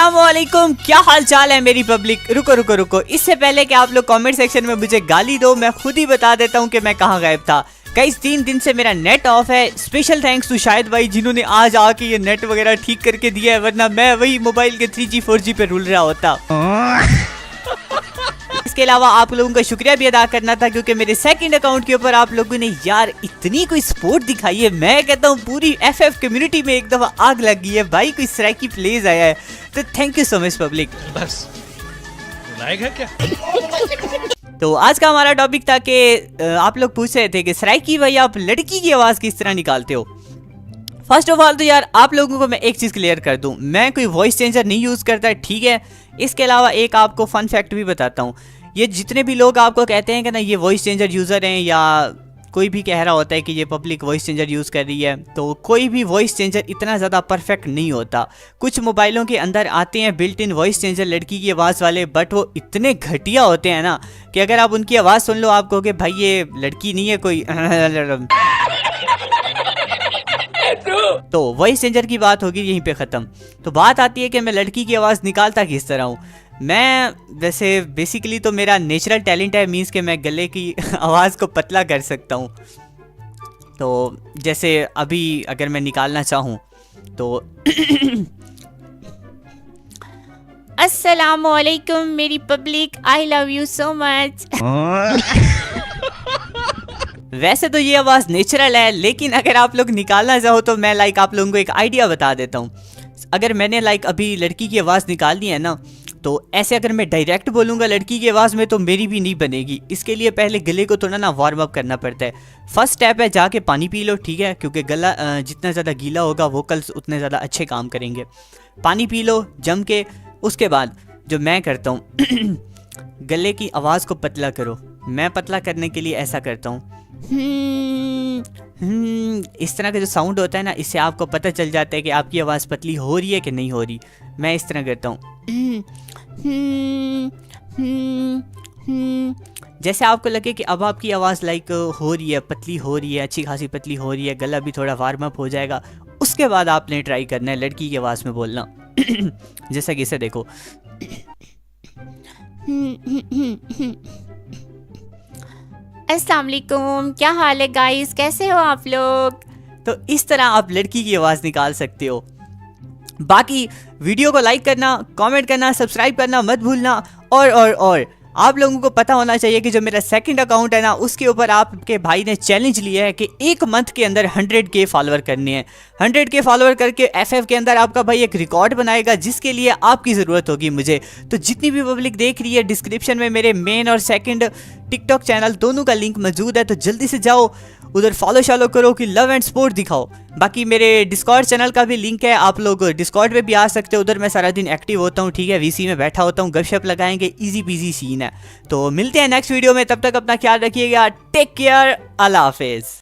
अस्सलामुअलैकुम, क्या हाल चाल है मेरी पब्लिक। रुको रुको रुको, इससे पहले कि आप लोग कमेंट सेक्शन में मुझे गाली दो, मैं खुद ही बता देता हूँ कि मैं कहाँ गायब था। गाइस 3 दिन से मेरा नेट ऑफ है। स्पेशल थैंक्स टू शाहिद भाई जिन्होंने आज आके ये नेट वगैरह ठीक करके दिया है, वरना मैं वही मोबाइल के 3G 4G पे रुल रहा होता। इसके अलावा आप लोगों का शुक्रिया भी अदा करना था क्योंकि मेरे सेकंड अकाउंट के ऊपर आप लोगों ने यार इतनी कोई सपोर्ट दिखाई है। मैं कहता हूँ पूरी FF कम्युनिटी में एक दफा आग लग गई है भाई, कोई सराकी प्लेज आया है, तो thank you so much public. बस लाइक है क्या? तो आज का हमारा टॉपिक था कि आप लोग पूछ रहे थे कि सराकी भाई आप लड़की की आवाज किस तरह निकालते हो। फर्स्ट ऑफ ऑल तो यार आप लोगों को मैं एक चीज़ क्लियर कर दूं, मैं कोई वॉइस चेंजर नहीं यूज़ करता, ठीक है। इसके अलावा एक आपको फन फैक्ट भी बताता हूं, ये जितने भी लोग आपको कहते हैं कि ना ये वॉइस चेंजर यूज़र हैं, या कोई भी कह रहा होता है कि ये पब्लिक वॉइस चेंजर यूज़ कर रही है, तो कोई भी वॉइस चेंजर इतना ज़्यादा परफेक्ट नहीं होता। कुछ मोबाइलों के अंदर आते हैं बिल्ट इन वॉइस चेंजर लड़की की आवाज़ वाले, बट वो इतने घटिया होते हैं ना कि अगर आप उनकी आवाज़ सुन लो आप कहोगे भाई ये लड़की नहीं है कोई। तो वॉइस चेंजर की बात होगी यहीं पे ख़त्म। तो बात आती है कि मैं लड़की की आवाज़ निकालता किस तरह हूँ। मैं वैसे बेसिकली तो मेरा नेचुरल टैलेंट है, मीन्स कि मैं गले की आवाज़ को पतला कर सकता हूँ। तो जैसे अभी अगर मैं निकालना चाहूँ तो अस्सलामुअलैकुम मेरी public, I love you so much. वैसे तो ये आवाज़ नेचुरल है, लेकिन अगर आप लोग निकालना चाहो तो मैं आप लोगों को एक आइडिया बता देता हूँ। अगर मैंने अभी लड़की की आवाज़ निकालनी है ना, तो ऐसे अगर मैं डायरेक्ट बोलूँगा लड़की की आवाज़ में तो मेरी भी नहीं बनेगी। इसके लिए पहले गले को थोड़ा ना वार्म अप करना पड़ता है। फर्स्ट स्टेप है जाके पानी पी लो, ठीक है, क्योंकि गला जितना ज़्यादा गीला होगा वोकल्स उतने ज़्यादा अच्छे काम करेंगे। पानी पी लो जम के। उसके बाद जो मैं करता हूँ गले की आवाज़ को पतला करो। मैं पतला करने के लिए ऐसा करता हूँ, इस तरह का जो साउंड होता है ना, इससे आपको पता चल जाता है कि आपकी आवाज़ पतली हो रही है कि नहीं हो रही। मैं इस तरह करता हूँ, जैसे आपको लगे कि अब आपकी आवाज़ हो रही है, पतली हो रही है, अच्छी खासी पतली हो रही है, गला भी थोड़ा वार्म अप हो जाएगा। उसके बाद आपने ट्राई करना है लड़की की आवाज़ में बोलना। जैसा कि इसे देखो, अस्सलाम वालेकुम, क्या हाल है गाइस, कैसे हो आप लोग। तो इस तरह आप लड़की की आवाज़ निकाल सकते हो। बाकी वीडियो को लाइक करना, कमेंट करना, सब्सक्राइब करना मत भूलना। और आप लोगों को पता होना चाहिए कि जो मेरा सेकंड अकाउंट है ना, उसके ऊपर आपके भाई ने चैलेंज लिया है कि 1 मंथ के अंदर 100K फॉलोअर करने हैं। 100K फॉलोअर करके FF के अंदर आपका भाई एक रिकॉर्ड बनाएगा, जिसके लिए आपकी ज़रूरत होगी मुझे। तो जितनी भी पब्लिक देख रही है, डिस्क्रिप्शन में मेरे मेन और सेकंड टिकटॉक चैनल दोनों का लिंक मौजूद है, तो जल्दी से जाओ उधर फॉलो करो कि लव एंड सपोर्ट दिखाओ। बाकी मेरे डिस्कॉर्ड चैनल का भी लिंक है, आप लोग डिस्कॉर्ड पे भी आ सकते हो। उधर मैं सारा दिन एक्टिव होता हूँ, ठीक है, VC में बैठा होता हूँ, गपशप लगाएंगे, इजी पीजी सीन है। तो मिलते हैं नेक्स्ट वीडियो में, तब तक अपना ख्याल रखिएगा, टेक केयर, अल्लाह हाफिज़।